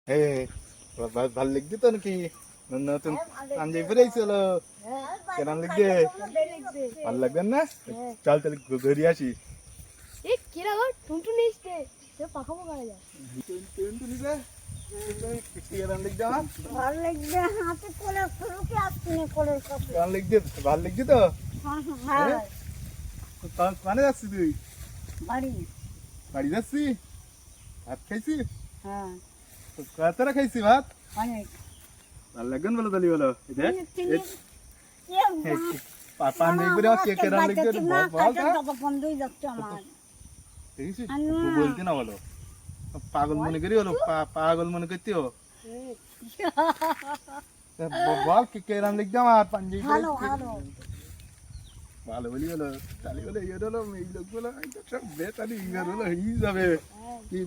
এই ভাল লাগছে তো নাকি নতুন পাঞ্জাবি পরেছিল কেমন লাগছে ভাল লাগবে না চল তাহলে ঘুরে আসি কিরা গো টুনটুনি এসছে সে পাখাবো করা যায় টুনটুনি রে কেমন লাগছে আমার ভালো লাগছে হাতে কোলে ফুলকে আসছে কোলে সব কেমন লাগছে ভাল লাগছে তো হ্যাঁ মানে যাচ্ছি তুই বাড়ি বাড়ি যাচ্ছি ভাত খাইছি হ্যাঁ কতটা খাইছি ভাত অনেক ভাল লাগবে না বলো তাহলে বলো দেখ পান পাঞ্জাবি পরে কে কেমন লাগছে বন্ধই যাচ্ছে আমার দেখেছিস বলতে না বলো পাগল মনে করি হলো পাগল মনে করতে হো বল কে কেরাম লিখ দাম আর পাঞ্জাবি ভালো ভালো ভালো বলি হলো তাহলে বলে ইয়ে হলো এই লোকগুলো সব বেতালি ইয়ে হলো হয়ে যাবে কি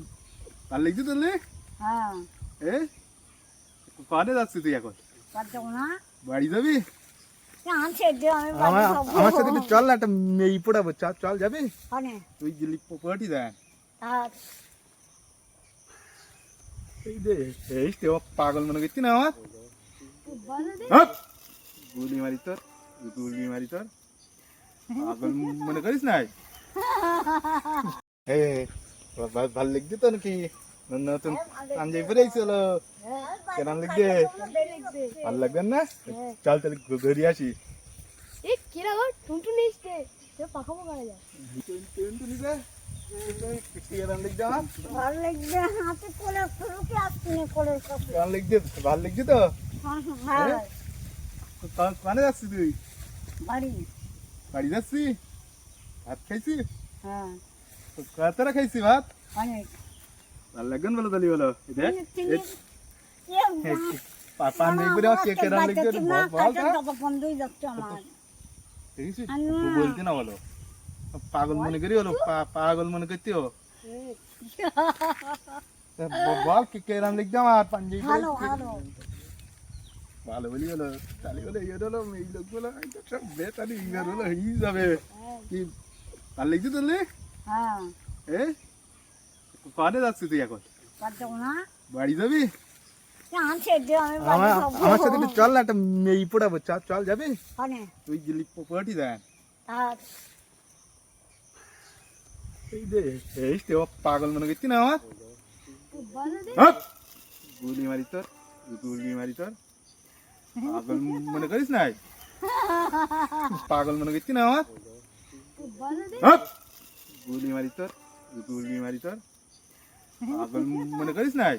ভালো লিখছি তাহলে হ্যাঁ এ কানে যাচ্ছি তুই এখন পারছো না বাড়ি যাবি আনছে যে আমি বাড়ি সব আমার সাথে একটু চল না একটা মেয়ে পড়াবো চল যাবি অনেক তুই গেলি পটি দেন আর এই দে এই তো পাগল মনে করছি না আমার বলো দে গুলি মারি তোর পাগল মনে করিস নাই ভাল লাগছে তো নাকি নতুন পাঞ্জাবি পরেছিল কেমন লাগছে ভাল লাগবে না চল তাহলে ঘুরে আসি কিরা গো টুনটুনি এসছে সে পাখাবো করা যায় টুনটুনি রে কেমন লাগছে আমার ভালো লাগছে হাতে কোলে ফুলকে আসছে কোলে সব কেমন লাগছে ভাল লাগছে তো হ্যাঁ মানে যাচ্ছি তুই বাড়ি বাড়ি যাচ্ছি ভাত খাইছি হ্যাঁ কতটা খাইছি ভাত অনেক ভাল লাগবে না বলো তাহলে বলো দেখ পান পাঞ্জাবি পরে কে কেমন লাগছে বল বন্ধই যাচ্ছে আমার দেখেছিস বলতে না বলো পাগল মনে করি হলো পাগল মনে করতে হো বল কে কেরাম লিখছে আমার পাঞ্জাবি ভালো ভালো ভালো বলি হলো তাহলে বলে ইয়ে হলো এই লোকগুলো সব বেতালি ইয়ে হলো হয়ে যাবে কি ভালো লাগছে তাহলে হ্যাঁ এ কানে যাচ্ছি তুই এখন পারছো না বাড়ি যাবি আনছে যে আমি বাড়ি সব আমার সাথে একটু চল না একটা মেয়ে পড়াবো চল যাবি অনেক তুই গেলি পটি দেন আর এই দে এই তো পাগল মনে করছি না আমার বলো দে গুলি মারি তোর পাগল মনে করিস নাই পাগল মনে করছি না আমার বলো দে গুলি মারি তোর পাগল মনে করিস নাই